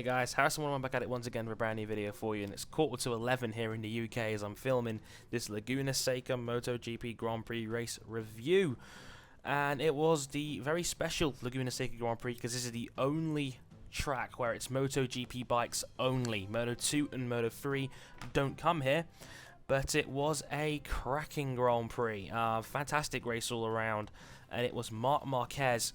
Hey guys, Harrison, I'm back at it once again for a brand new video for you, and it's 11:15 here in the UK as I'm filming this Laguna Seca MotoGP Grand Prix race review. And it was the very special Laguna Seca Grand Prix because this is the only track where it's MotoGP bikes only. Moto2 and Moto3 don't come here, but it was a cracking Grand Prix. Fantastic race all around, and it was Marc Marquez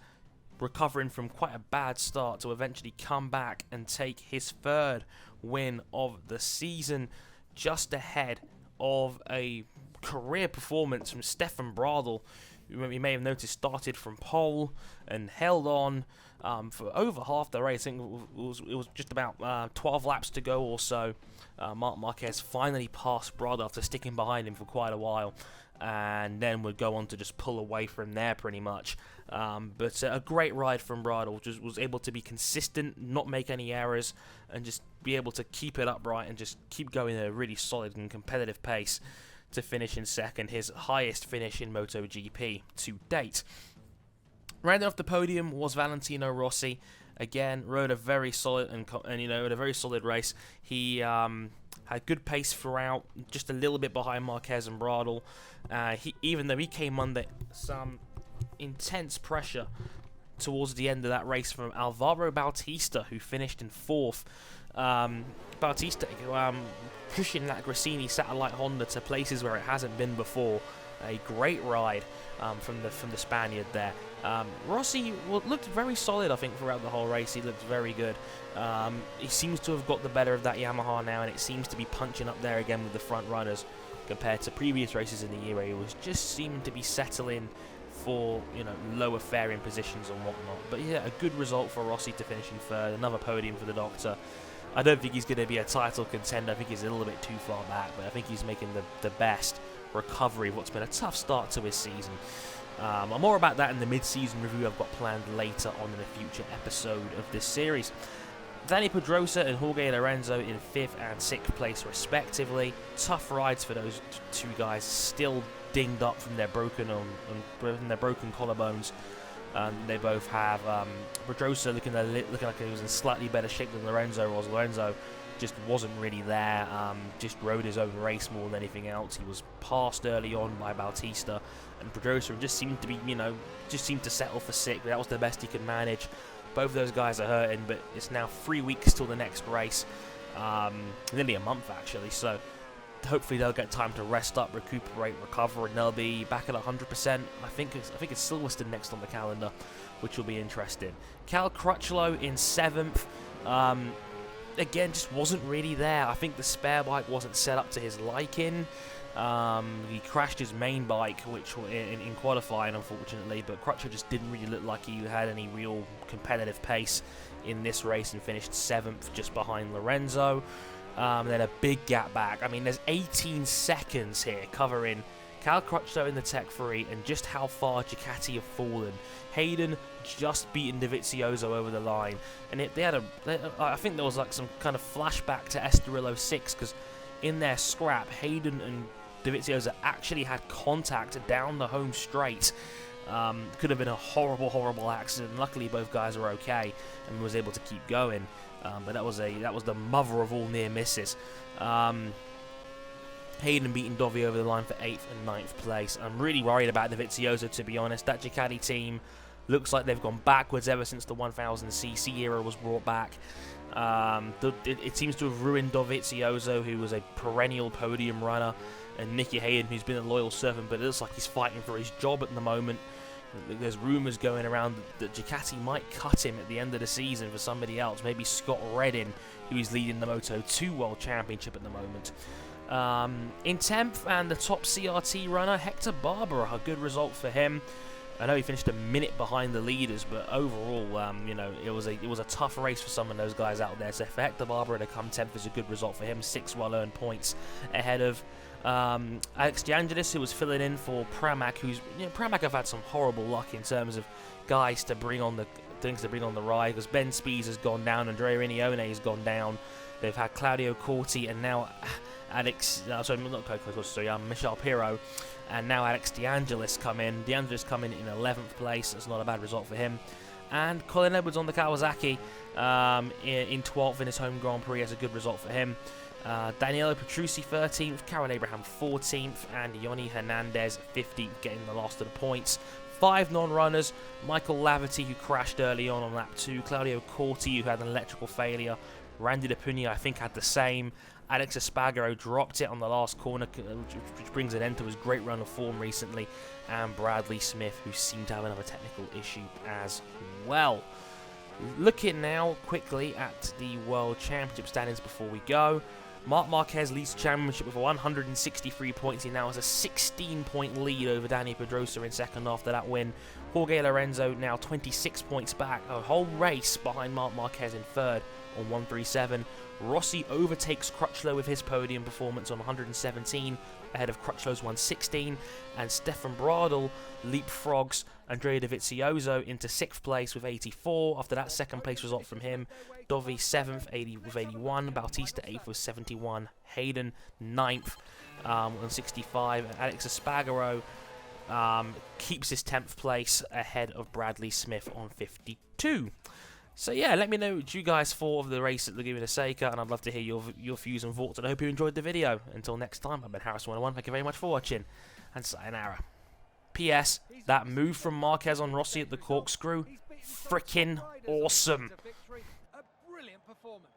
recovering from quite a bad start to eventually come back and take his third win of the season, just ahead of a career performance from Stefan Bradl, who you may have noticed started from pole and held on for over half the race. I think it was just about 12 laps to go or so. Marc Marquez finally passed Bradl after sticking behind him for quite a while, and then would go on to just pull away from there pretty much. But a great ride from Bradl, just was able to be consistent, not make any errors, and just be able to keep it upright and just keep going at a really solid and competitive pace to finish in second, his highest finish in MotoGP to date. Rounding off the podium was Valentino Rossi. Again, rode a very solid a very solid race. He had good pace throughout, just a little bit behind Marquez and Bradl. Even though he came under some intense pressure towards the end of that race from Alvaro Bautista, who finished in fourth. Bautista pushing that Gresini satellite Honda to places where it hasn't been before. A great ride from the Spaniard there. Rossi looked very solid, I think, throughout the whole race. He looked very good. He seems to have got the better of that Yamaha now, and it seems to be punching up there again with the front runners compared to previous races in the year where he was just seeming to be settling for lower fairing positions and whatnot. But yeah, a good result for Rossi to finish in third. Another podium for the Doctor. I don't think he's going to be a title contender. I think he's a little bit too far back, but I think he's making the best recovery of what's been a tough start to his season. More about that in the mid-season review I've got planned later on in a future episode of this series. Dani Pedrosa and Jorge Lorenzo in 5th and 6th place respectively. Tough rides for those two guys, still dinged up from their broken collarbones. They both have Pedrosa looking like he was in slightly better shape than Lorenzo was. Lorenzo just wasn't really there, just rode his own race more than anything else. He was passed early on by Bautista, and Pedrosa just seemed to be, seemed to settle for 6th. That was the best he could manage. Both of those guys are hurting, but it's now 3 weeks till the next race, nearly a month actually, so hopefully they'll get time to rest up, recuperate, recover, and they'll be back at 100%. I think it's Silverstone next on the calendar, which will be interesting. Cal Crutchlow in 7th. Again, just wasn't really there. I think the spare bike wasn't set up to his liking. He crashed his main bike, which in qualifying, unfortunately, but Crutchlow just didn't really look like he had any real competitive pace in this race and finished 7th, just behind Lorenzo. Then a big gap back. I mean, there's 18 seconds here covering Cal Crutchlow in the Tech 3 and just how far Ducati have fallen. Hayden just beaten Dovizioso over the line, and I think there was like some kind of flashback to Estoril 06, because in their scrap, Hayden and Dovizioso actually had contact down the home straight. Could have been a horrible accident. Luckily, both guys were okay and was able to keep going. But that was the mother of all near misses. Hayden beating Dovi over the line for 8th and 9th place. I'm really worried about Dovizioso, to be honest. That Ducati team looks like they've gone backwards ever since the 1000cc era was brought back. It seems to have ruined Dovizioso, who was a perennial podium runner, and Nicky Hayden, who's been a loyal servant, but it looks like he's fighting for his job at the moment. There's rumours going around that Ducati might cut him at the end of the season for somebody else, maybe Scott Redding, who is leading the Moto2 World Championship at the moment. In 10th, and the top CRT runner, Hector Barbera, a good result for him. I know he finished a minute behind the leaders, but overall, it was a tough race for some of those guys out there. So for Hector Barbera to come 10th is a good result for him. 6 well-earned points ahead of Alex DeAngelis, who was filling in for Pramac. Pramac have had some horrible luck in terms of guys to bring on the ride, because Ben Spies has gone down, Andrea Inione has gone down. They've had Claudio Corti and now Michel Pirro, and now Alex DeAngelis come in. DeAngelis come in 11th place. That's not a bad result for him. And Colin Edwards on the Kawasaki in 12th in his home Grand Prix. That's a good result for him. Daniele Petrucci 13th, Karel Abraham 14th, and Yoni Hernandez 15th, getting the last of the points. 5 non-runners: Michael Laverty, who crashed early on lap 2, Claudio Corti, who had an electrical failure, Randy DePugna, I think, had the same, Alex Espargaro dropped it on the last corner, which brings an end to his great run of form recently, and Bradley Smith, who seemed to have another technical issue as well. Looking now quickly at the World Championship standings before we go. Marc Marquez leads the championship with 163 points. He now has a 16-point lead over Dani Pedrosa in second after that win. Jorge Lorenzo now 26 points back, a whole race behind Marc Marquez in third on 137. Rossi overtakes Crutchlow with his podium performance on 117, ahead of Crutchlow's 116, and Stefan Bradl leapfrogs Andrea Dovizioso into 6th place with 84. After that, second place result from him. Dovi 7th with 81, Bautista 8th with 71, Hayden 9th on 65, and Alex Espargaro keeps his 10th place ahead of Bradley Smith on 52. So yeah, let me know what you guys thought of the race at Laguna Seca, and I'd love to hear your views and thoughts, and I hope you enjoyed the video. Until next time, I've been Harris101, thank you very much for watching, and sayonara. P.S. That move from Marquez on Rossi at the corkscrew, freaking awesome. A brilliant performance.